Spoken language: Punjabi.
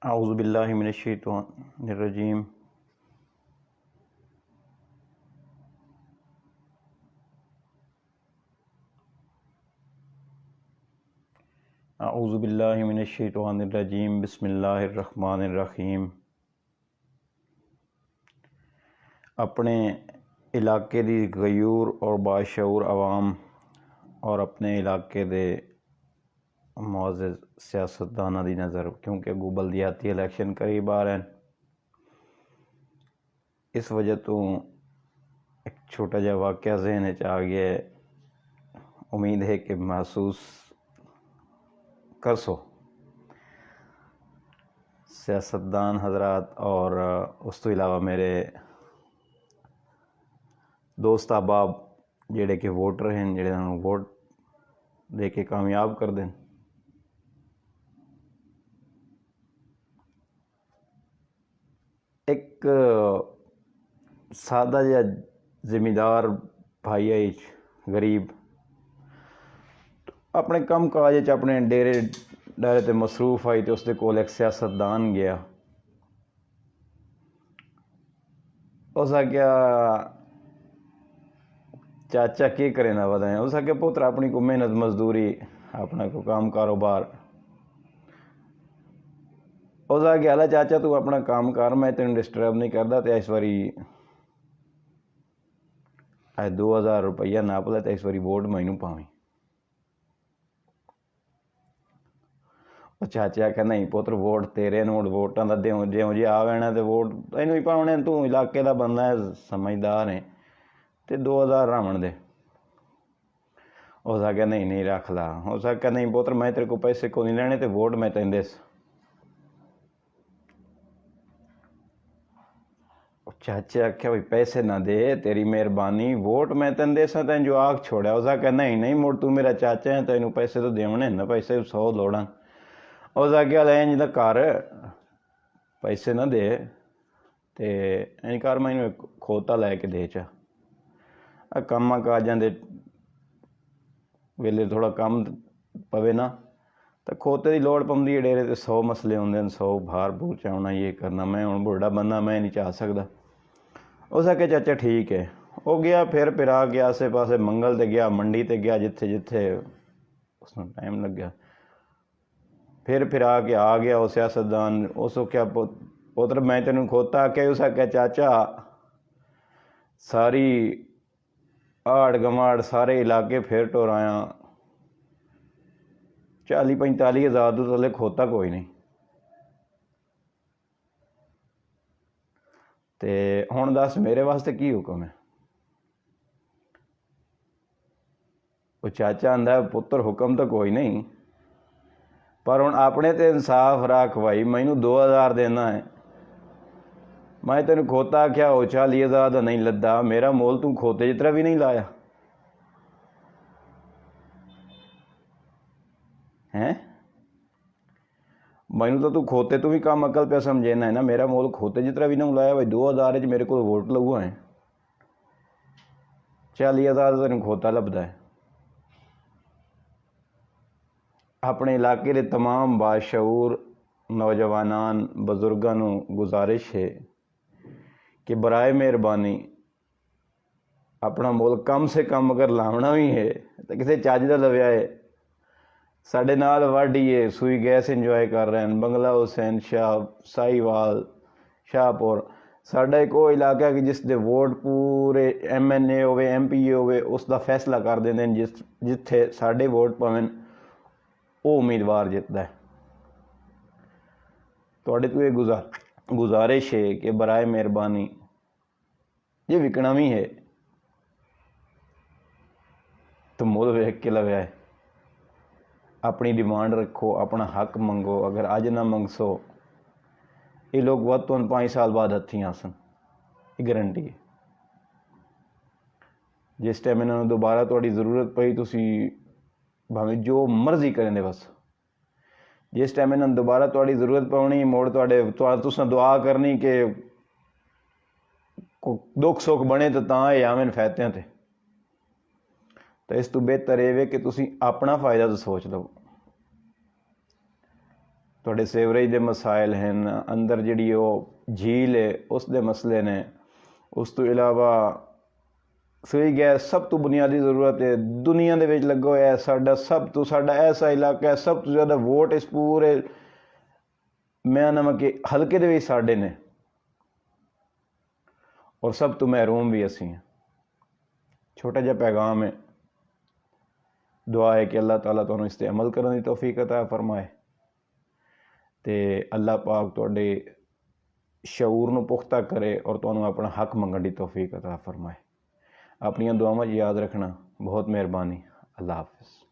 اعوذ باللہ من الشیطان الرجیم اعوذ باللہ من الشیطان الرجیم بسم اللہ الرحمن الرحیم۔ اپنے علاقے دی غیور اور باشعور عوام اور اپنے علاقے دے معزز سیاستدانہ دی نظر، کیونکہ اگوں بلدیاتی الیکشن قریب آ رہے ہیں، اس وجہ تو ایک چھوٹا جا واقعہ ذہن چ آ گیا ہے۔ امید ہے کہ محسوس کر سو سیاستدان حضرات اور اس تو علاوہ میرے دوست احباب جڑے کہ ووٹر ہیں، جڑے ووٹ دے کے کامیاب کر دیں۔ ایک سادہ جا زمیندار بھائی ہے، غریب، اپنے کم کاج اپنے ڈیرے تے مصروف آئی تو اس دے کول ایک سیاستدان گیا۔ اس آخیا چاچا کی کرے نہ بتائیں۔ اس آخیا پتر اپنی کو محنت مزدوری، اپنا کو کام کاروبار۔ اس آخیا اللہ چاچا تو اپنا کام کر، میں تینوں ڈسٹرب نہیں کرتا، تو اس واری 2000 روپیہ ناپ لے، تو اس واری ووٹ مینوں پاویں۔ وہ چاچے آخیا نہیں پتر ووٹ تیرے نوٹ ووٹاں دا دیوں جیوں جی آ وینا تے ووٹ تینوں ہی پاونے، تو علاقے دا بندہ ہے، سمجھدار ہے، تے 2000 رامن دے۔ اس آخیا نہیں رکھ لا۔ اس آخیا نہیں پتر میں تیرے کو پیسے کو نہیں لینے، تے ووٹ میں تینوں دیس۔ چاچے آخیا بھائی پیسے نہ دے، تیری مہربانی، ووٹ میں تین دیساں، تین جو آگ چھوڑیا۔ اس آخیا نہیں مڑ تو میرا چاچا ہے، تینوں پیسے تو دیونے نہ، پیسے 100 لوڑاں۔ اس آخیا انج دا کر، پیسے نہ دے تے انج کر مینوں کھوتا لے کے دے چا، کاماں کاجاں دے ویلے تھوڑا کم پوے نا، تو کھوتے دی لوڑ پوندی ہے ڈیرے تے، 100 مسئلے ہوندے ہیں، 100 بھار بھور چاہنا، یہ کرنا، میں ہن بڑھڑا بندہ میں نہیں چاہ سکدا۔ اس آخیا چاچا ٹھیک ہے۔ وہ گیا پھر آ گیا آسے پاسے منگل تے گیا، منڈی تے گیا، جتھے جتھے اس نوں ٹائم لگیا، پھر آ گیا وہ سیاستدان۔ اس آخیا پتر میں تینوں کھوتا آخیا۔ اس آخیا چاچا ساری آڑ گماڑ سارے علاقے پھر ٹورایا، 40-45 ہزار تو تھلے کھوتا کوئی نہیں، تے ہن دس میرے واسطے کی حکم ہے؟ وہ چاچا آندا ہے پتر حکم تو کوئی نہیں، پر ہن اپنے تے انصاف رکھ بھائی، مینوں 2000 دینا ہے، میں تینوں کھوتا آخیا وہ 40,000 کا نہیں لدا، میرا مول تو کھوتے جتنا بھی نہیں لایا ہے، مینوں تو کھوتے تو بھی کم عقل پہ سمجھینا ہے نا، میرا مول کھوتے جتنا بھی نہیں لایا بھائی، 2000 میرے کو ووٹ لگوا ہے، 40,000 تینوں کھوتا لبدا ہے۔ اپنے علاقے کے تمام باشعور نوجوانان بزرگاں نوں گزارش ہے کہ برائے مہربانی اپنا مول کم سے کم اگر لاونا بھی ہے تو کسی چج دا لویا ہے۔ ساڈے نال واڈیے سوئی گیس انجوائے کر رہے ہیں، بنگلہ حسین شاہ، سائی وال، شاہ پور، ساڈا ایک وہ علاقہ ہے کہ جس دے ووٹ پورے MNA ہوئے MP ہوئے اس دا فیصلہ کر دیں، جتھے ساڈے ووٹ پویں وہ امیدوار جتدا ہے۔ تواڈے تو یہ گزارش ہے کہ برائے مہربانی یہ وکنا بھی ہے تو مول ویکھ کے لویا ہے، اپنی ڈیمانڈ رکھو، اپنا حق منگو، اگر اج نہ منگسو یہ لوگ ود تو 5 سال بعد ہتھی آسن، یہ گارنٹی ہے۔ جس ٹائم انہوں نے دوبارہ تھوڑی ضرورت پئی تسی بھاویں جو مرضی کریں دے، بس جس ٹائم انہوں نے دوبارہ تھوڑی ضرورت پونی، موڑ تساں دعا کرنی کہ دکھ سکھ بنے تو تاں یہ آویں فیتیاں تے، تو اس تو بہتر یہ کہ تسی اپنا فائدہ تو سوچ لو۔ ਤੁਹਾਡੇ ਸੀਵਰੇਜ ਦੇ ਮਸਾਇਲ ਹਨ, ਅੰਦਰ ਜਿਹੜੀ ਉਹ ਝੀਲ ਹੈ ਉਸ ਦੇ ਮਸਲੇ ਨੇ। ਉਸ ਤੋਂ ਇਲਾਵਾ ਸੂਈ ਗੈਸ ਸਭ ਤੋਂ ਬੁਨਿਆਦੀ ਜ਼ਰੂਰਤ ਹੈ। ਦੁਨੀਆ ਦੇ ਵਿੱਚ ਲੱਗਾ ਹੋਇਆ ਸਾਡਾ ਐਸਾ ਇਲਾਕਾ ਹੈ, ਸਭ ਤੋਂ ਜ਼ਿਆਦਾ ਵੋਟ ਇਸ ਪੂਰੇ ਮੈਂ ਨਾ ਕਿ ਹਲਕੇ ਦੇ ਵਿੱਚ ਸਾਡੇ ਨੇ, ਔਰ ਸਭ ਤੋਂ ਮਹਿਰੂਮ ਵੀ ਅਸੀਂ ਹਾਂ। چھوٹا جا پیغام ہے، دعا ہے کہ اللہ تعالیٰ تمہیں اس تے عمل کرنے کی توفیق عطا فرمائے تے اللہ پاک تواڈے شعور نو پختہ کرے اور تمہیں اپنا حق منگن کی توفیق عطا فرمائے۔ اپنی دعاواں یاد رکھنا، بہت مہربانی۔ اللہ حافظ۔